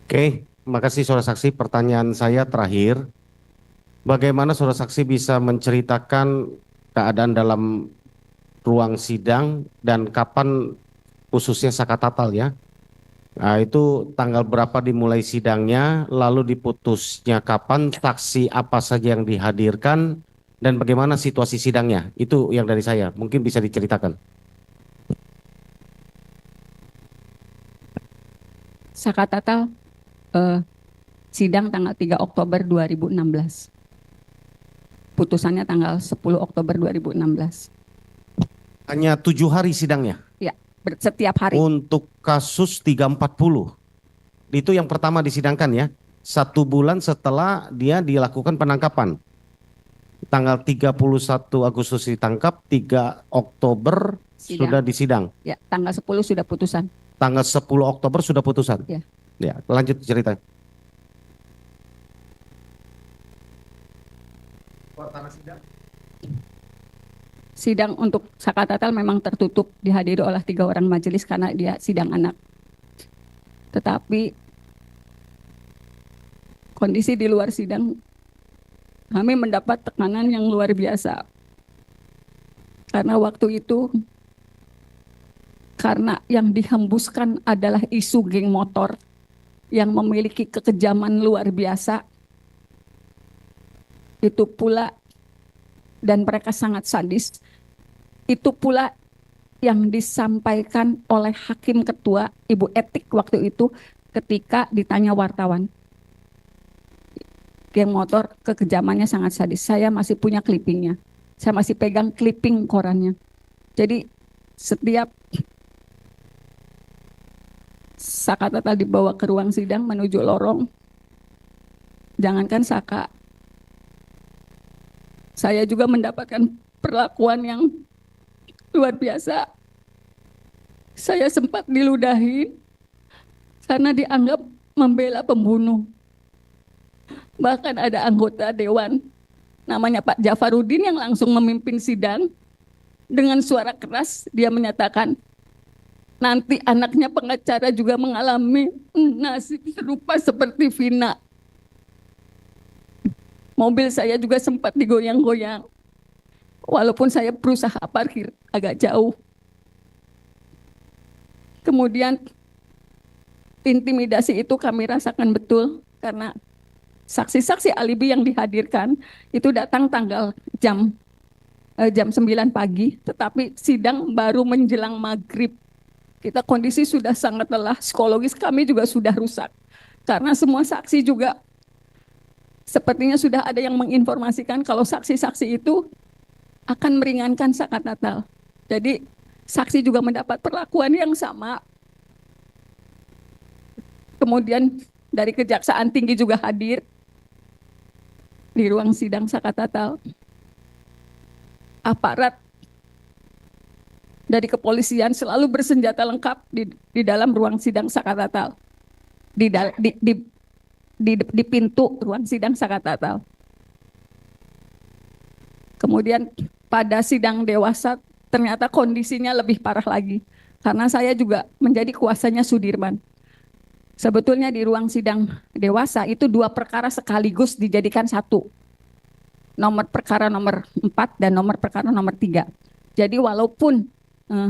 Oke, makasih saudara saksi. Pertanyaan saya terakhir, bagaimana saudara saksi bisa menceritakan keadaan dalam ruang sidang dan kapan khususnya Saka Tatal ya? Nah, itu tanggal berapa dimulai sidangnya, lalu diputusnya kapan, saksi apa saja yang dihadirkan, dan bagaimana situasi sidangnya? Itu yang dari saya, mungkin bisa diceritakan. Saka Tatal eh, sidang tanggal 3 Oktober 2016. Putusannya tanggal 10 Oktober 2016. Hanya 7 hari sidangnya Ya, setiap hari. untuk kasus 340. Itu yang pertama disidangkan ya. 1 bulan setelah dia dilakukan penangkapan. Tanggal 31 Agustus ditangkap, 3 Oktober Sidang. sudah disidang. Ya, tanggal 10 sudah putusan. Tanggal 10 Oktober sudah putusan. Ya. Ya, lanjut cerita. Sidang untuk Saka Tatal memang tertutup, dihadiri oleh 3 orang majelis karena dia sidang anak. Tetapi kondisi di luar sidang, kami mendapat tekanan yang luar biasa. Karena waktu itu, karena yang dihembuskan adalah isu geng motor yang memiliki kekejaman luar biasa, itu pula, dan mereka sangat sadis, itu pula yang disampaikan oleh Hakim Ketua, Ibu Etik waktu itu ketika ditanya wartawan. Geng motor kekejamannya sangat sadis. Saya masih punya clippingnya. Saya masih pegang clipping korannya. Jadi setiap Saka Tatal dibawa ke ruang sidang menuju lorong, jangankan Saka, saya juga mendapatkan perlakuan yang luar biasa. Saya sempat diludahi karena dianggap membela pembunuh. Bahkan ada anggota dewan namanya Pak Jafarudin yang langsung memimpin sidang. Dengan suara keras dia menyatakan, nanti anaknya pengacara juga mengalami nasib serupa seperti Vina. Mobil saya juga sempat digoyang-goyang. Walaupun saya berusaha parkir agak jauh. Kemudian intimidasi itu kami rasakan betul karena saksi-saksi alibi yang dihadirkan itu datang jam 9 pagi, tetapi sidang baru menjelang maghrib. Kita kondisi sudah sangat lelah, psikologis kami juga sudah rusak. Karena semua saksi juga sepertinya sudah ada yang menginformasikan kalau saksi-saksi itu akan meringankan Saka Tatal. Jadi saksi juga mendapat perlakuan yang sama. Kemudian dari Kejaksaan Tinggi juga hadir di ruang sidang Saka Tatal. Aparat dari kepolisian selalu bersenjata lengkap di dalam ruang sidang Saka Tatal. Di pintu ruang sidang Saka Tatal. Kemudian pada sidang dewasa ternyata kondisinya lebih parah lagi. Karena saya juga menjadi kuasanya Sudirman. Sebetulnya di ruang sidang dewasa itu 2 perkara sekaligus dijadikan satu. Nomor perkara nomor 4 dan nomor perkara nomor 3. Jadi walaupun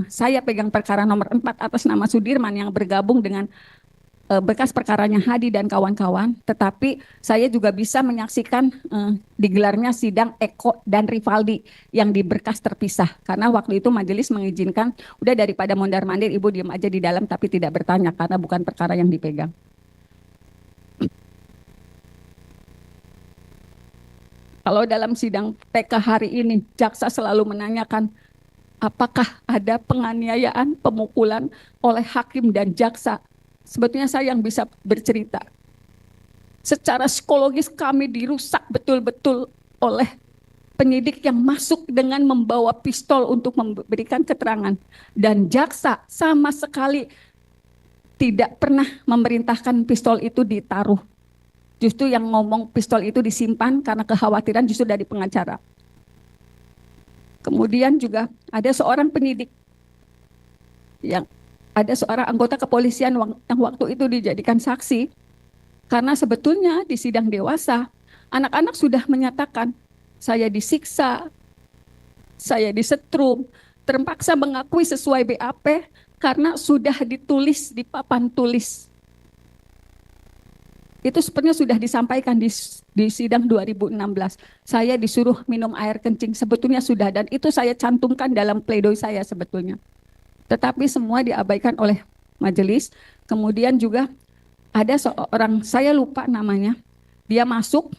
saya pegang perkara nomor 4 atas nama Sudirman yang bergabung dengan bekas perkaranya Hadi dan kawan-kawan, tetapi saya juga bisa menyaksikan digelarnya sidang Eko dan Rivaldi yang di berkas terpisah. Karena waktu itu majelis mengizinkan, udah daripada mondar-mandir ibu diam aja di dalam tapi tidak bertanya karena bukan perkara yang dipegang. Kalau dalam sidang TK hari ini, jaksa selalu menanyakan apakah ada penganiayaan, pemukulan oleh hakim dan jaksa. Sebetulnya saya yang bisa bercerita. Secara psikologis kami dirusak betul-betul oleh penyidik yang masuk dengan membawa pistol untuk memberikan keterangan. Dan jaksa sama sekali tidak pernah memerintahkan pistol itu ditaruh. Justru yang ngomong pistol itu disimpan karena kekhawatiran justru dari pengacara. Kemudian juga ada seorang penyidik yang ada seorang anggota kepolisian yang waktu itu dijadikan saksi. Karena sebetulnya di sidang dewasa, anak-anak sudah menyatakan, saya disiksa, saya disetrum, terpaksa mengakui sesuai BAP karena sudah ditulis di papan tulis. Itu sebenarnya sudah disampaikan di sidang 2016. Saya disuruh minum air kencing, sebetulnya sudah, dan itu saya cantumkan dalam pledoi saya sebetulnya. Tetapi semua diabaikan oleh majelis. Kemudian juga ada seorang, saya lupa namanya, dia masuk,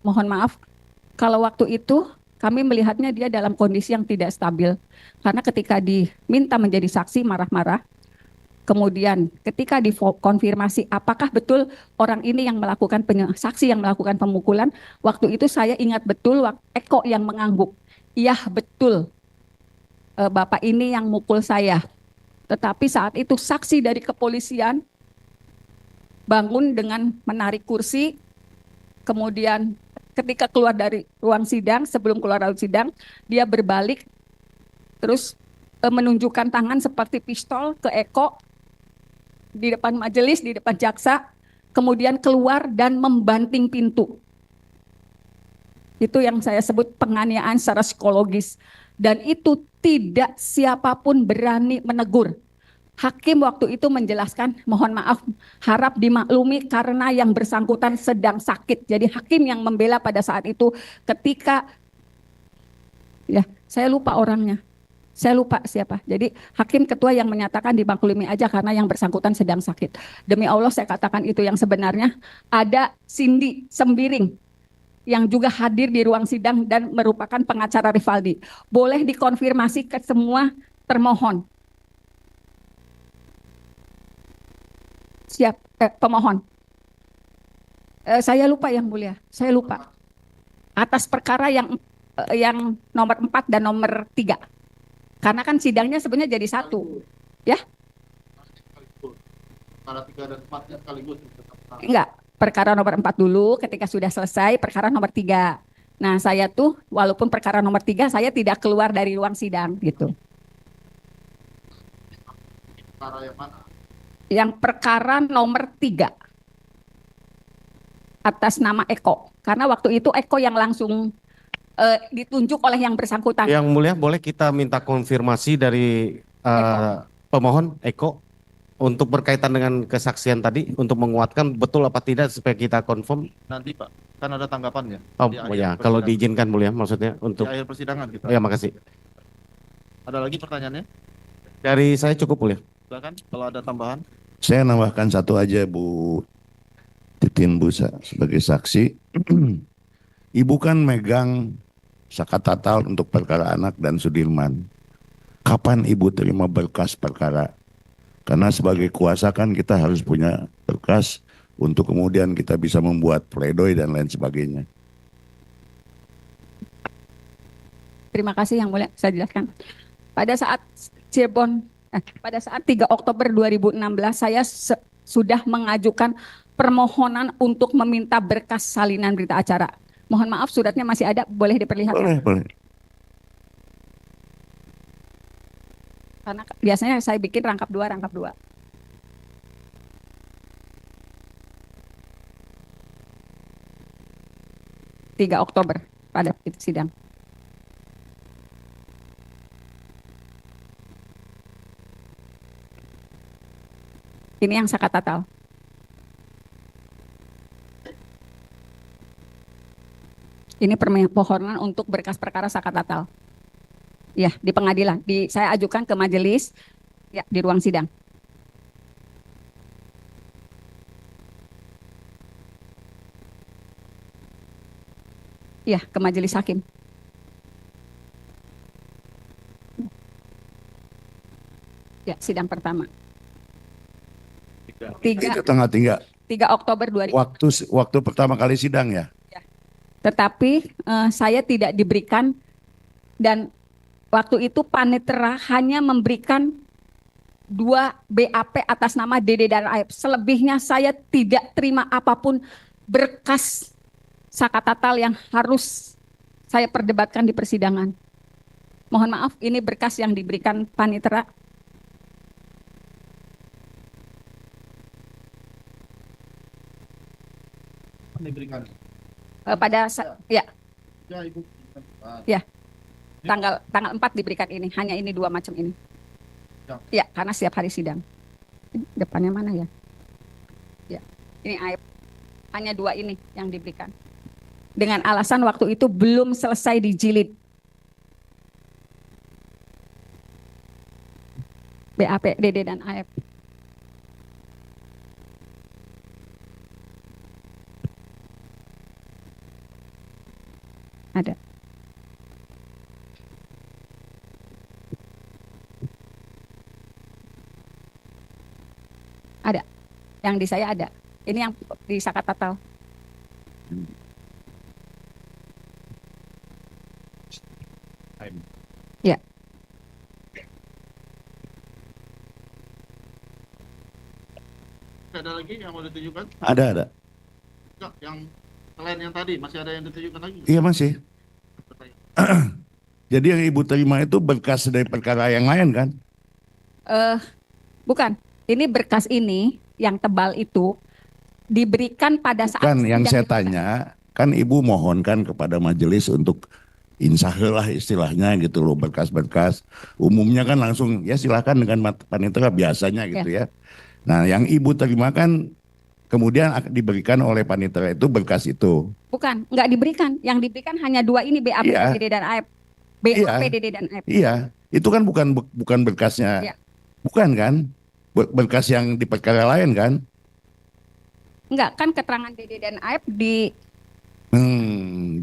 mohon maaf, kalau waktu itu kami melihatnya dia dalam kondisi yang tidak stabil. Karena ketika diminta menjadi saksi marah-marah, kemudian ketika dikonfirmasi apakah betul orang ini yang melakukan saksi yang melakukan pemukulan, waktu itu saya ingat betul Eko yang mengangguk. Iya betul, Bapak ini yang mukul saya. Tetapi saat itu saksi dari kepolisian bangun dengan menarik kursi, kemudian ketika keluar dari ruang sidang, sebelum keluar dari sidang, dia berbalik, terus menunjukkan tangan seperti pistol ke Eko, di depan majelis, di depan jaksa, kemudian keluar dan membanting pintu. Itu yang saya sebut penganiayaan secara psikologis. Dan itu tidak siapapun berani menegur. Hakim waktu itu menjelaskan, mohon maaf, harap dimaklumi karena yang bersangkutan sedang sakit. Jadi hakim yang membela pada saat itu ketika, ya saya lupa orangnya. Saya lupa siapa. Jadi hakim ketua yang menyatakan dimaklumi aja karena yang bersangkutan sedang sakit. Demi Allah saya katakan itu yang sebenarnya. Ada Cindy Sembiring yang juga hadir di ruang sidang dan merupakan pengacara Rivaldi. Boleh dikonfirmasi ke semua termohon. Siap, pemohon. Saya lupa yang mulia, saya lupa. Atas perkara yang nomor 4 dan nomor 3. Karena kan sidangnya sebenarnya jadi satu, ya? Perkara 3 dan 4-nya sekaligus. Enggak, perkara nomor 4 dulu, ketika sudah selesai, perkara nomor 3. Nah, saya tuh, walaupun perkara nomor 3, saya tidak keluar dari ruang sidang, gitu. Perkara yang mana? Yang perkara nomor 3. Atas nama Eko. Karena waktu itu Eko yang langsung ditunjuk oleh yang bersangkutan. Yang mulia, boleh kita minta konfirmasi dari pemohon Eko untuk berkaitan dengan kesaksian tadi untuk menguatkan betul apa tidak supaya kita confirm. Nanti Pak, kan ada tanggapannya. Oh di akhir ya, kalau persidangan. diizinkan mulia, maksudnya untuk. Di akhir persidangan kita. Ya, makasih. Ada lagi pertanyaannya? Dari saya cukup mulia. Silakan kalau ada tambahan. Saya nambahkan satu aja Bu Titin Busa sebagai saksi. Ibu kan megang Sakatatal untuk perkara anak dan Sudirman. Kapan Ibu terima berkas perkara? Karena sebagai kuasa kan kita harus punya berkas untuk kemudian kita bisa membuat pledoi dan lain sebagainya. Terima kasih yang mulia, saya jelaskan. Pada saat pada saat 3 Oktober 2016 saya sudah mengajukan permohonan untuk meminta berkas salinan berita acara. Mohon maaf suratnya masih ada, boleh diperlihatkan? Boleh. Karena biasanya saya bikin rangkap 2. 3 Oktober pada sidang. Ini yang Sakatatal. Ini permohonan untuk berkas perkara Sakatatal. Ya, di pengadilan. Saya ajukan ke majelis ya di ruang sidang. Ya, ke majelis hakim. Ya, sidang pertama. 3 Oktober 2000. Waktu pertama kali sidang ya? Tetapi saya tidak diberikan, dan waktu itu panitera hanya memberikan 2 BAP atas nama Dede dan Aib. Selebihnya saya tidak terima apapun berkas Sakatatal yang harus saya perdebatkan di persidangan. Mohon maaf, ini berkas yang diberikan panitera. Kapan diberikan? Ya, Ya, Ibu. Ya. tanggal 4 diberikan ini, hanya ini 2 macam ini. Ya, karena setiap hari sidang. Depannya mana ya? Ya, ini AF. Hanya 2 ini yang diberikan. Dengan alasan waktu itu belum selesai dijilid. BAP, DD, dan AF. Ada. Ada. Yang di saya ada. Ini yang di Sakat Tatal. Ya. Ada lagi yang mau ditunjukkan? Ada. Enggak, yang selain yang tadi masih ada yang ditunjukkan lagi? Iya masih. Jadi yang Ibu terima itu berkas dari perkara yang lain kan? Bukan. Ini berkas ini yang tebal itu diberikan pada saat Kan yang sidang saya dewasa. tanya, kan Ibu mohonkan kepada majelis untuk insahel lah istilahnya gitu loh, berkas-berkas. Umumnya kan langsung ya silakan dengan panitera biasanya gitu ya. Nah yang Ibu terima kan kemudian diberikan oleh panitera itu berkas itu. Bukan, nggak diberikan. Yang diberikan hanya 2 ini, BAP, Iya. DD, dan AF. BAP, Iya. DD, dan AF. Iya, itu kan bukan berkasnya. Iya. Bukan kan? Berkas yang di perkara lain kan? Enggak, kan keterangan DD dan AF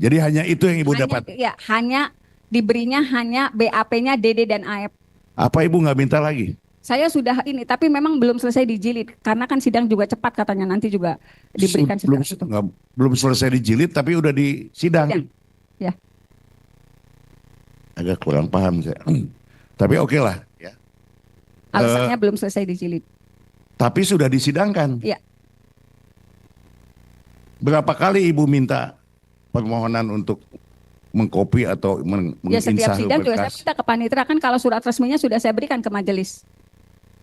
Jadi hanya itu yang Ibu dapat. Ya, hanya diberinya hanya BAP-nya DD dan AF. Apa Ibu nggak minta lagi? Saya sudah ini, tapi memang belum selesai dijilid. Karena kan sidang juga cepat katanya, nanti juga diberikan belum, setelah itu. belum selesai dijilid tapi udah di sidang. Sidang. Ya. Agak kurang paham saya. Tapi oke lah. Ya. Alasannya belum selesai dijilid. Tapi sudah disidangkan. Iya. Berapa kali Ibu minta permohonan untuk mengkopi atau Ya, setiap menginsahil sidang juga saya berkas? minta ke panitera, kan kalau surat resminya sudah saya berikan ke majelis.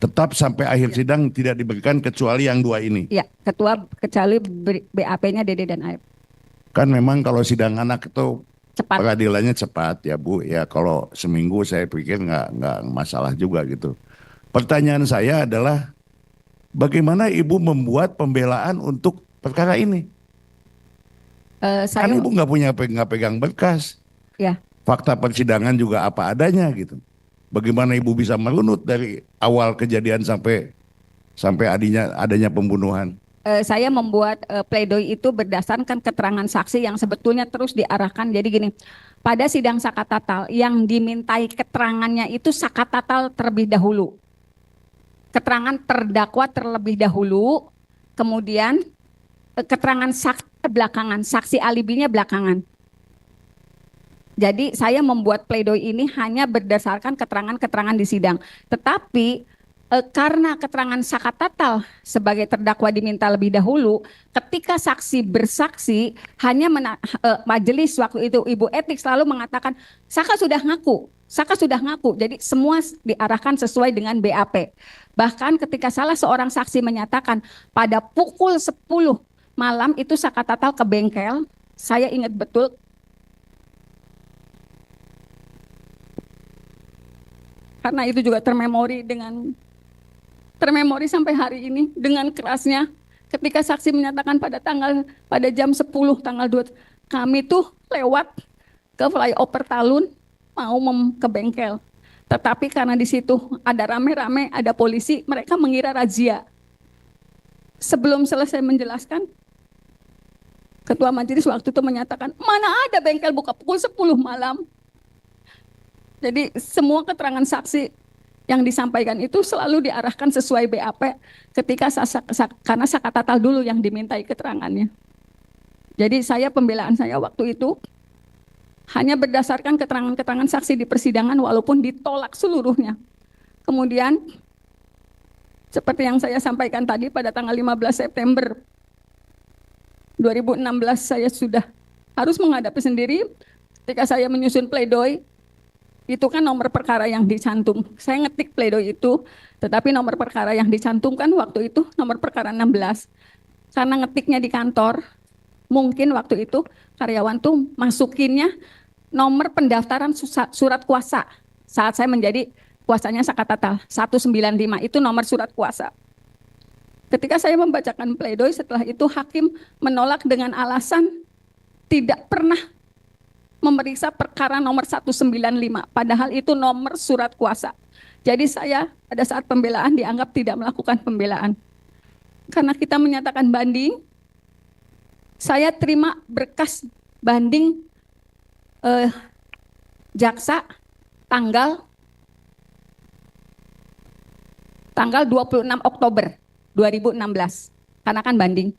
Tetap sampai akhir sidang tidak diberikan kecuali yang 2 ini. Ya, kecuali BAP-nya DD dan AF. Kan memang kalau sidang anak itu Cepat. peradilannya cepat ya Bu. Ya kalau seminggu saya pikir nggak masalah juga gitu. Pertanyaan saya adalah bagaimana Ibu membuat pembelaan untuk perkara ini? Kan Saya Ibu nggak pegang berkas. Ya. Fakta persidangan juga apa adanya gitu. Bagaimana Ibu bisa merunut dari awal kejadian sampai adanya pembunuhan? Saya membuat pledoi itu berdasarkan keterangan saksi yang sebetulnya terus diarahkan. Jadi gini, pada sidang Sakat Tatal yang dimintai keterangannya itu Sakat Tatal terlebih dahulu. Keterangan terdakwa terlebih dahulu, kemudian keterangan saksi belakangan, saksi alibinya belakangan. Jadi saya membuat pledoi ini hanya berdasarkan keterangan-keterangan di sidang. Tetapi karena keterangan Sakat Tatal sebagai terdakwa diminta lebih dahulu, ketika saksi bersaksi hanya majelis waktu itu Ibu Etik selalu mengatakan Saka sudah ngaku. Jadi semua diarahkan sesuai dengan BAP. Bahkan ketika salah seorang saksi menyatakan pada pukul 10 malam itu Sakat Tatal ke bengkel, saya ingat betul. Karena itu juga termemori sampai hari ini dengan kerasnya ketika saksi menyatakan pada jam 10 tanggal 2 kami tuh lewat ke flyover Talun mau ke bengkel. Tetapi karena di situ ada rame-rame, ada polisi, mereka mengira razia. Sebelum selesai menjelaskan, ketua majelis waktu itu menyatakan, mana ada bengkel buka pukul 10 malam. Jadi semua keterangan saksi yang disampaikan itu selalu diarahkan sesuai BAP ketika karena Sakat Tatal dulu yang dimintai keterangannya. Jadi pembelaan saya waktu itu hanya berdasarkan keterangan-keterangan saksi di persidangan walaupun ditolak seluruhnya. Kemudian seperti yang saya sampaikan tadi pada tanggal 15 September 2016 saya sudah harus menghadapi sendiri ketika saya menyusun pledoi. Itu kan nomor perkara yang dicantum. Saya ngetik pledoi itu, tetapi nomor perkara yang dicantumkan waktu itu nomor perkara 16. Karena ngetiknya di kantor, Mungkin waktu itu karyawan tuh masukinnya nomor pendaftaran surat kuasa. Saat saya menjadi kuasanya Sakatatal 195 itu nomor surat kuasa. Ketika saya membacakan pledoi, setelah itu hakim menolak dengan alasan tidak pernah memeriksa perkara nomor 195, padahal itu nomor surat kuasa. Jadi saya pada saat pembelaan dianggap tidak melakukan pembelaan. Karena kita menyatakan banding, saya terima berkas banding jaksa tanggal 26 Oktober 2016. Karena kan banding.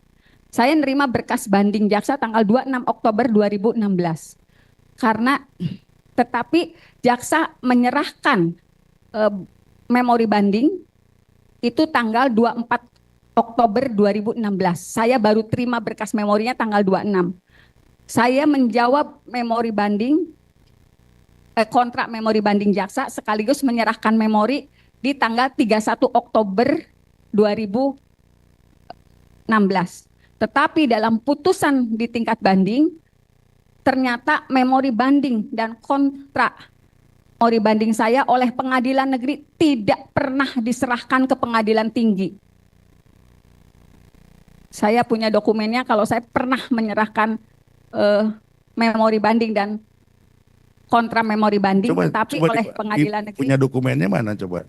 Saya nerima berkas banding jaksa tanggal 26 Oktober 2016. Karena tetapi jaksa menyerahkan memori banding itu tanggal 24 Oktober 2016. Saya baru terima berkas memorinya tanggal 26. Saya menjawab memori banding, kontrak memori banding jaksa sekaligus menyerahkan memori di tanggal 31 Oktober 2016. Tetapi dalam putusan di tingkat banding, ternyata memori banding dan kontrak memori banding saya oleh pengadilan negeri tidak pernah diserahkan ke pengadilan tinggi. Saya punya dokumennya kalau saya pernah menyerahkan memori banding dan kontra memori banding, tetapi oleh pengadilan negeri. Punya dokumennya mana coba?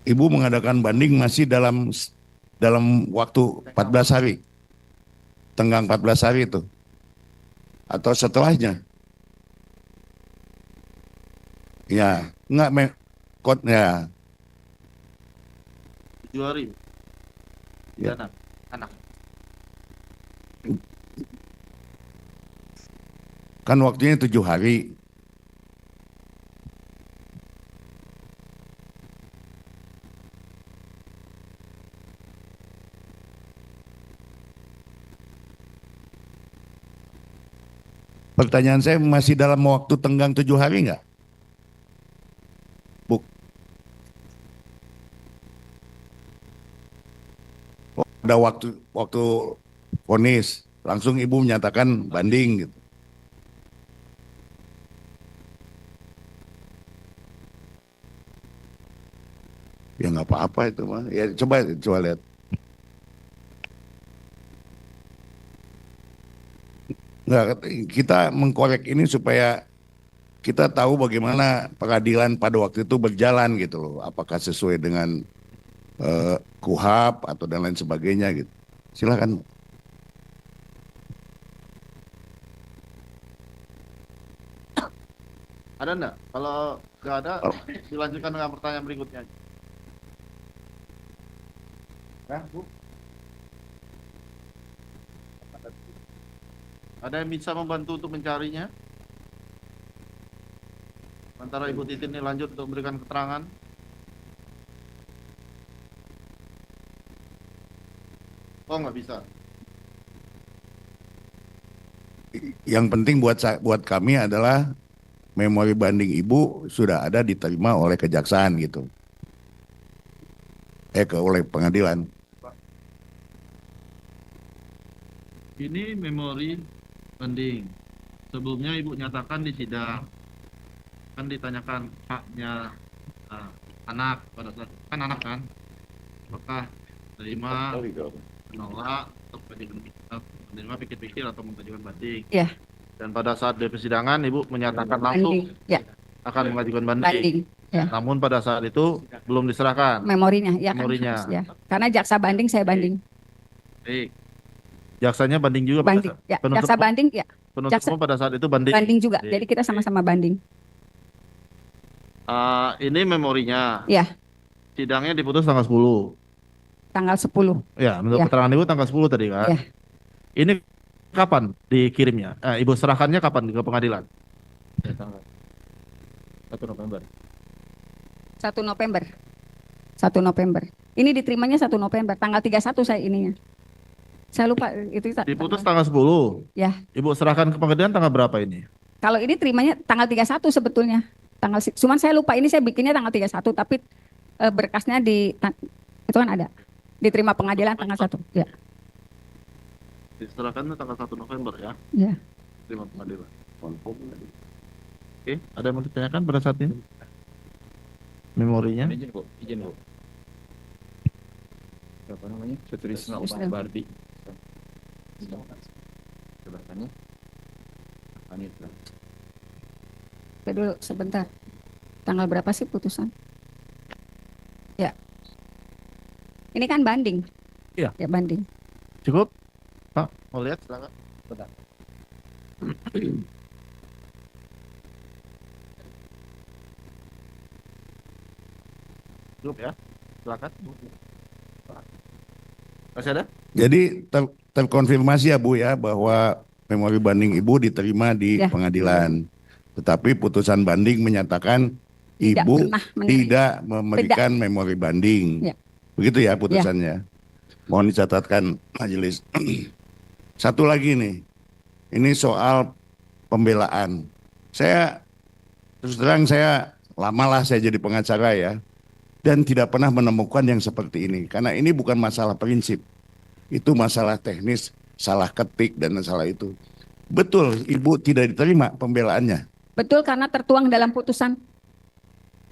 Ibu mengadakan banding masih dalam waktu 14 hari. Tenggang 14 hari itu. Atau setelahnya. Ya, enggak kodnya. 7 hari. Ya. Anak. Kan waktunya 7 hari. Pertanyaan saya masih dalam waktu tenggang 7 hari enggak? Bu. Oh, ada waktu vonis, langsung ibu menyatakan banding gitu. Ya nggak apa-apa itu mah. Ya coba lihat. Nggak, kita mengkorek ini supaya kita tahu bagaimana pengadilan pada waktu itu berjalan gitu loh. Apakah sesuai dengan KUHAP atau dan lain sebagainya gitu. Silakan. Ada enggak? Kalau nggak ada, dilanjutkan dengan pertanyaan berikutnya. Ya, Bu. Ada yang bisa membantu untuk mencarinya? Antara Ibu Titin ini lanjut untuk memberikan keterangan. Oh, nggak bisa. Yang penting buat kami adalah memori banding ibu sudah ada diterima oleh kejaksaan gitu. Oleh pengadilan. Ini memori banding. Sebelumnya Ibu nyatakan di sidang, kan ditanyakan haknya anak pada saat kan anak kan, apakah terima, menolak, atau menerima pikir-pikir atau mengajukan banding. Ya. Dan pada saat di persidangan Ibu menyatakan langsung Banding, ya. akan mengajukan banding. Banding, ya. Namun pada saat itu belum diserahkan Memorinya, ya memorinya. kan? Ya. Karena jaksa banding saya banding. Baik. Jaksanya banding juga Banding, ya. Jaksa banding, ya. penuntut jaksa- umum pada saat itu banding. Banding juga. Baik. Jadi kita sama-sama banding. Ini memorinya. Ya. Sidangnya diputus tanggal 10. Tanggal 10. Ya, menurut Ya. keterangan Ibu tanggal 10 tadi kan. Ya. Ini kapan dikirimnya? Ibu serahkannya kapan ke pengadilan? 1 November. 1 November. 1 November. Ini diterimanya 1 November. Tanggal 31 saya ininya. Saya lupa itu. Diputus tanggal 10. Ya. Ibu serahkan ke pengadilan tanggal berapa ini? Kalau ini terimanya tanggal 31 sebetulnya. Cuman saya lupa ini saya bikinnya tanggal 31 tapi berkasnya itu kan ada diterima pengadilan tanggal 1 ya. Diserahkan tanggal 1 November ya. Ya. Terima pengadilan. Oke, ada yang mau ditanyakan pada saat ini? Memorinya? Izin Bu. Apa namanya? Sutrisno Sutrisno. Bardi. Jelasannya. Panitra. Dulu sebentar. Tanggal berapa sih putusan? Ya. Ini kan banding. Iya. Ya banding. Cukup? Pak, mau lihat silakan. Bentar. Cukup ya. Silakan. Masih ada? Jadi terkonfirmasi ya Bu ya bahwa memori banding Ibu diterima di Ya. pengadilan. Tetapi putusan banding menyatakan Tidak Ibu pernah menerima. tidak memberikan memori banding. Ya. Begitu ya putusannya. Mohon dicatatkan majelis. Satu lagi nih. Ini soal pembelaan. Saya terus terang saya lamalah saya jadi pengacara ya. Dan tidak pernah menemukan yang seperti ini. Karena ini bukan masalah prinsip. Itu masalah teknis, salah ketik dan salah itu. Betul, Ibu tidak diterima pembelaannya. Betul karena tertuang dalam putusan.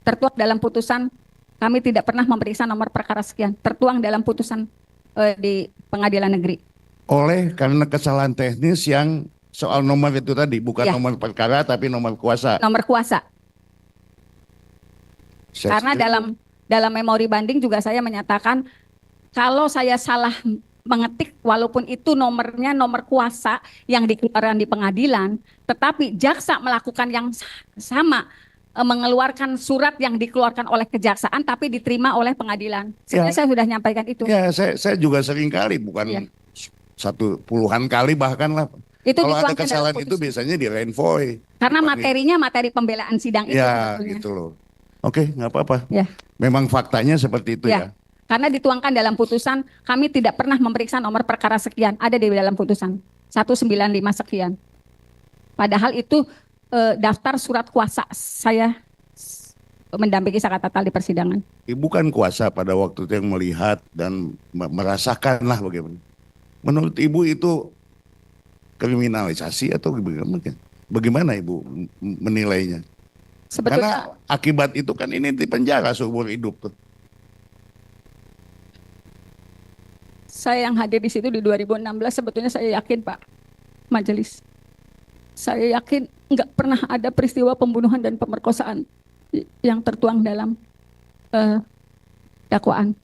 Tertuang dalam putusan kami tidak pernah memeriksa nomor perkara sekian. Tertuang dalam putusan di pengadilan negeri. Karena kesalahan teknis yang soal nomor itu tadi. Bukan Ya. nomor perkara tapi nomor kuasa. Nomor kuasa. Karena dalam memori banding juga saya menyatakan kalau saya salah mengetik walaupun itu nomornya nomor kuasa yang dikeluarkan di pengadilan, tetapi jaksa melakukan yang sama, mengeluarkan surat yang dikeluarkan oleh kejaksaan tapi diterima oleh pengadilan. Sebenarnya saya sudah nyampaikan itu. Ya, saya juga sering kali, bukan Ya. puluhan kali bahkan lah. Itu Kalau ada dituangkan dalam kesalahan itu putusan. biasanya di renvoy. Karena Tapi- materinya materi pembelaan sidang itu. Ya, sebetulnya. gitu loh. Oke, nggak apa-apa. Ya. Memang faktanya seperti itu ya. Karena dituangkan dalam putusan, kami tidak pernah memeriksa nomor perkara sekian, ada di dalam putusan 195 sekian. Padahal itu daftar surat kuasa saya mendampingi Saka Tatal di persidangan. Ibu kan kuasa pada waktu itu yang melihat dan merasakan lah bagaimana. Menurut Ibu itu kriminalisasi atau bagaimana? Bagaimana Ibu menilainya? Sebetulnya Karena akibat itu kan ini di penjara seumur hidup tuh. saya yang hadir di situ di 2016 sebetulnya saya yakin Pak Majelis. Saya yakin nggak pernah ada peristiwa pembunuhan dan pemerkosaan yang tertuang dalam dakwaan.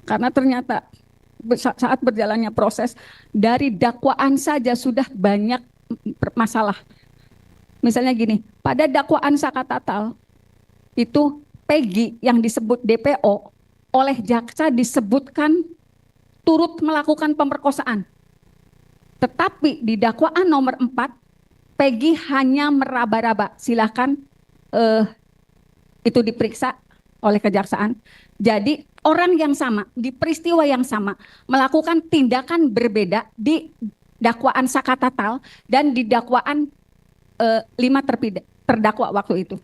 Karena ternyata saat berjalannya proses dari dakwaan saja sudah banyak masalah. Misalnya gini, pada dakwaan Saka Tatal itu Peggy yang disebut DPO oleh jaksa disebutkan turut melakukan pemerkosaan. Tetapi di dakwaan nomor 4, Peggy hanya meraba-raba. Silakan itu diperiksa oleh kejaksaan. Jadi orang yang sama, di peristiwa yang sama, melakukan tindakan berbeda di dakwaan Saka Tatal dan di dakwaan 5 terdakwa waktu itu.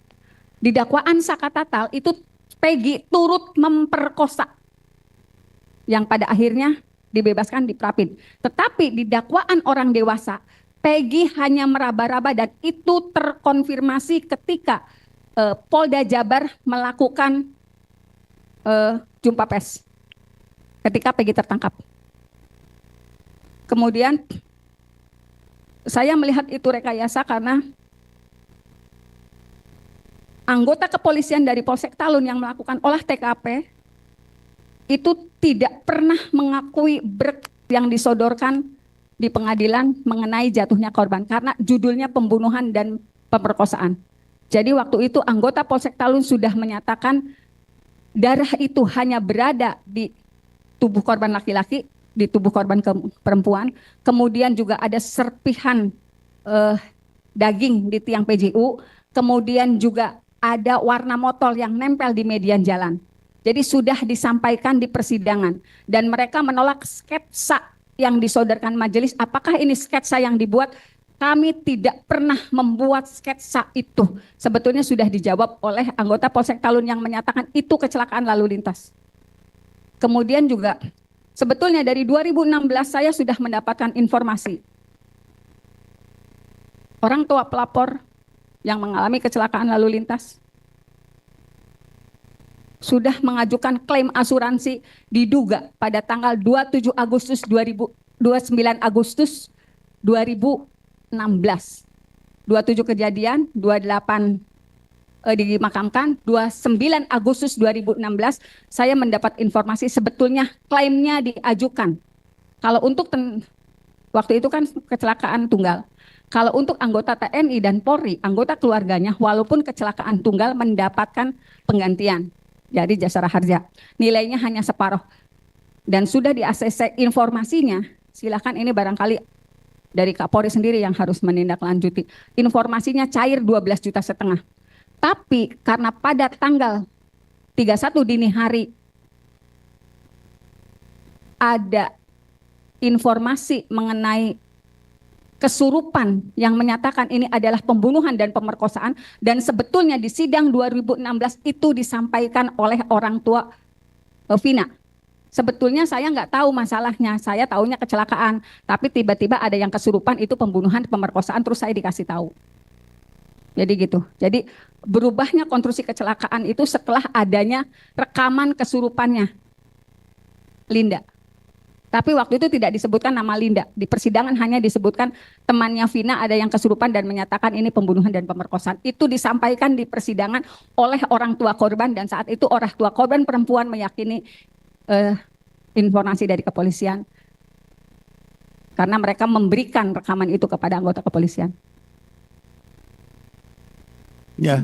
Di dakwaan Saka Tatal itu Peggy turut memperkosa yang pada akhirnya dibebaskan di Prapin. Tetapi di dakwaan orang dewasa, Peggy hanya meraba-raba dan itu terkonfirmasi ketika Polda Jabar melakukan jumpa pers ketika Peggy tertangkap. Kemudian saya melihat itu rekayasa karena anggota kepolisian dari Polsek Talun yang melakukan olah TKP itu tidak pernah mengakui berkas yang disodorkan di pengadilan mengenai jatuhnya korban karena judulnya pembunuhan dan pemerkosaan. Jadi waktu itu anggota Polsek Talun sudah menyatakan darah itu hanya berada di tubuh korban laki-laki, di tubuh korban perempuan, kemudian juga ada serpihan daging di tiang PJU, kemudian juga ada warna motol yang nempel di median jalan. Jadi sudah disampaikan di persidangan dan mereka menolak sketsa yang disodorkan majelis. Apakah ini sketsa yang dibuat Kami tidak pernah membuat sketsa itu. Sebetulnya sudah dijawab oleh anggota Polsek Talun yang menyatakan itu kecelakaan lalu lintas. Kemudian juga sebetulnya dari 2016 saya sudah mendapatkan informasi. Orang tua pelapor yang mengalami kecelakaan lalu lintas sudah mengajukan klaim asuransi diduga pada tanggal 27 Agustus 29 Agustus 2016. 27 kejadian, 28 dimakamkan, 29 Agustus 2016 saya mendapat informasi sebetulnya klaimnya diajukan. Kalau untuk waktu itu kan kecelakaan tunggal. Kalau untuk anggota TNI dan Polri, anggota keluarganya walaupun kecelakaan tunggal mendapatkan penggantian. Jadi jasara harja. Nilainya hanya separuh. Dan sudah di ACC informasinya, silakan ini barangkali dari Kapolri sendiri yang harus menindaklanjuti. Informasinya cair 12,5 juta. Tapi karena pada tanggal 31 dini hari ada informasi mengenai kesurupan yang menyatakan ini adalah pembunuhan dan pemerkosaan, dan sebetulnya di sidang 2016 itu disampaikan oleh orang tua Vina. Sebetulnya saya nggak tahu masalahnya, saya taunya kecelakaan, tapi tiba-tiba ada yang kesurupan itu pembunuhan, pemerkosaan, terus saya dikasih tahu. Jadi gitu. Jadi berubahnya konstruksi kecelakaan itu setelah adanya rekaman kesurupannya Linda. Tapi waktu itu tidak disebutkan nama Linda. Di persidangan hanya disebutkan temannya Vina ada yang kesurupan dan menyatakan ini pembunuhan dan pemerkosaan. Itu disampaikan di persidangan oleh orang tua korban, dan saat itu orang tua korban perempuan meyakini informasi dari kepolisian. Karena mereka memberikan rekaman itu kepada anggota kepolisian. Ya,